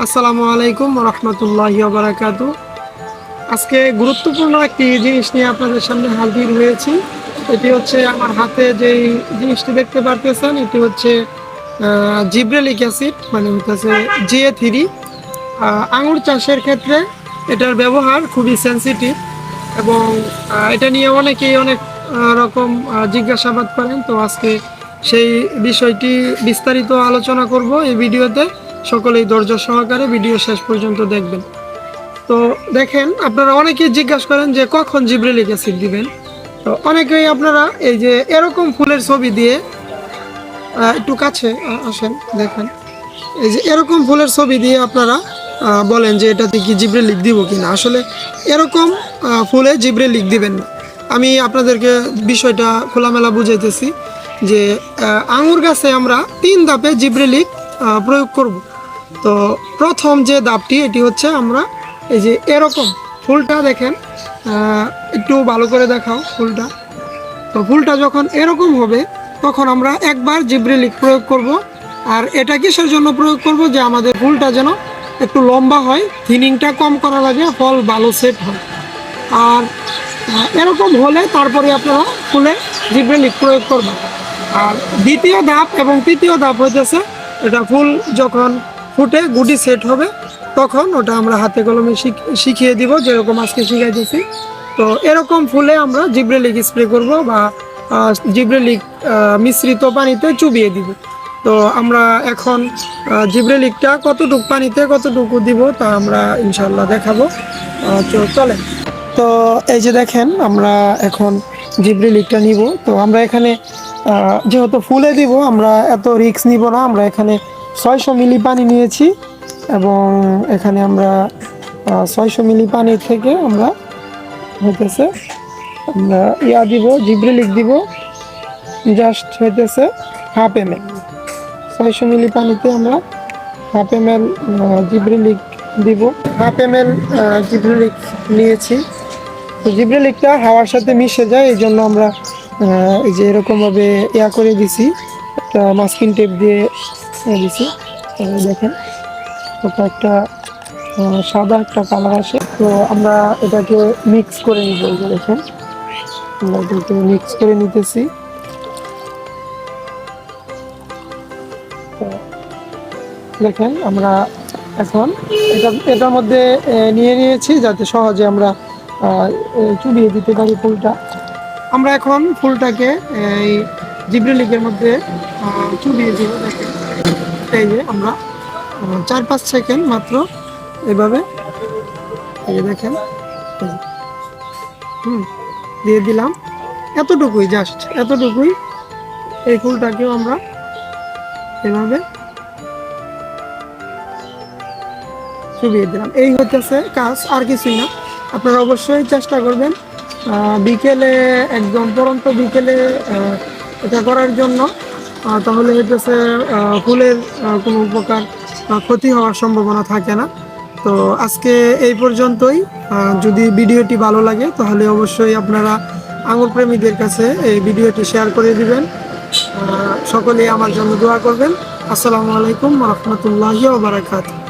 আসসালামু আলাইকুম ওয়া রাহমাতুল্লাহি ওয়া বারাকাতুহু। আজকে গুরুত্বপূর্ণ একটি জিনিস নিয়ে আপনাদের সামনে হাজির হয়েছি। এটি হচ্ছে আমার হাতে যেই জিনিসটি দেখতে পারতেছেন, এটি হচ্ছে জিব্রেলিক অ্যাসিড, মানে হচ্ছে জিএ3। আঙুর চাষের ক্ষেত্রে এটার ব্যবহার খুবই সেনসিটিভ এবং এটা নিয়ে অনেকেই অনেক রকম জিজ্ঞাসাবাদ করেন। তো আজকে সেই বিষয়টি বিস্তারিত আলোচনা করব এই ভিডিওতে। সকলেই ধৈর্য সহকারে ভিডিও শেষ পর্যন্ত দেখবেন। তো দেখেন, আপনারা অনেকেই জিজ্ঞাসা করেন যে কখন জিব্রেলিক অ্যাসিড দিবেন। তো অনেকেই আপনারা এই যে এরকম ফুলের ছবি দিয়ে একটু কাছে আসেন, দেখেন এই যে এরকম ফুলের ছবি দিয়ে আপনারা বলেন যে এটাতে কি জিব্রেলিক দিব কিনা। আসলে এরকম ফুলে জিব্রেলিক দিবেন না। আমি আপনাদেরকে বিষয়টা খোলামেলা বুঝাইতেছি যে আঙুর গাছে আমরা 3 ধাপে জিব্রেলিক প্রয়োগ করব। তো প্রথম যে ধাপটি, এটি হচ্ছে আমরা এই যে এরকম ফুলটা দেখেন, একটু ভালো করে দেখাও ফুলটা। তো ফুলটা যখন এরকম হবে তখন আমরা একবার জিব্রেলিক প্রয়োগ করব। আর এটা কিসের জন্য প্রয়োগ করব, যে আমাদের ফুলটা যেন একটু লম্বা হয়, থিনিংটা কম করা লাগে, ফল ভালো সেট হয়। আর এরকম হলে তারপরে আপনারা ফুলে জিব্রেলিক প্রয়োগ করবেন। আর দ্বিতীয় ধাপ এবং তৃতীয় ধাপ হইতেছে, এটা ফুল যখন ফুটে গুটি সেট হবে তখন ওটা আমরা হাতে কলমে শিখিয়ে দিব, যেরকম আজকে শিখাইতেছি। তো এরকম ফুলে আমরা জিব্রেলিক স্প্রে করব বা জিব্রেলিক মিশ্রিত পানিতে চুবিয়ে দিব। তো আমরা এখন জিব্রেলিকটা কতটুকু পানিতে কতটুকু দিব তা আমরা ইনশাল্লাহ দেখাবো। চলেন। তো এই যে দেখেন, আমরা এখন জিব্রেলিকটা নিব। তো আমরা এখানে যেহেতু ফুলে দিব, আমরা এত রিস্ক নিব না। আমরা এখানে 600 মিলি পানি নিয়েছি এবং এখানে আমরা 600 মিলি পানি থেকে আমরা হইতেছে আমরা দিব, জিব্রেলিক দিব জাস্ট হইতেছে হাফ ml। 600 মিলি পানিতে আমরা হাফ ml জিব্রেলিক দিব। হাফ ml জিব্রেলিক নিয়েছি। তো জিব্রেলিকটা হাওয়ার সাথে মিশে যায়, এই জন্য আমরা এই যে এরকমভাবে করে দিছি, একটা মাস্কিং টেপ দিয়ে দিছি। দেখেন ওটা একটা সাদা একটা কালার আসে। তো আমরা এটাকে মিক্স করে নিব। দেখেন আমরা এটাকে মিক্স করে নিতেছি। দেখেন আমরা এখন এটার মধ্যে নিয়ে নিয়েছি, যাতে সহজে আমরা চুবিয়ে দিতে পারি ফুলটা। আমরা এখন ফুলটাকে এই জিব্রেলিকের মধ্যে চুবিয়ে দিব। দেখেন এই যে আমরা 4-5 সেকেন্ড মাত্র এভাবে এই যে দেখেন দিয়ে দিলাম। এতটুকুই, জাস্ট এতটুকুই। এই ফুলটাকেও আমরা এভাবে চুবিয়ে দিলাম। এই হচ্ছে কাজ, আর কিছুই না। আপনারা অবশ্যই চেষ্টা করবেন বিকেলে, একদম পরন্ত বিকেলে এটা করার জন্য। তাহলে হচ্ছে ফুলের কোনো প্রকার ক্ষতি হওয়ার সম্ভাবনা থাকে না। তো আজকে এই পর্যন্তই। যদি ভিডিওটি ভালো লাগে তাহলে অবশ্যই আপনারা আঙুর প্রেমীদের কাছে এই ভিডিওটি শেয়ার করে দিবেন। সকলেই আমার জন্য দোয়া করবেন। আসসালামু আলাইকুম ওয়া রাহমাতুল্লাহি ওয়া বারাকাতুহু।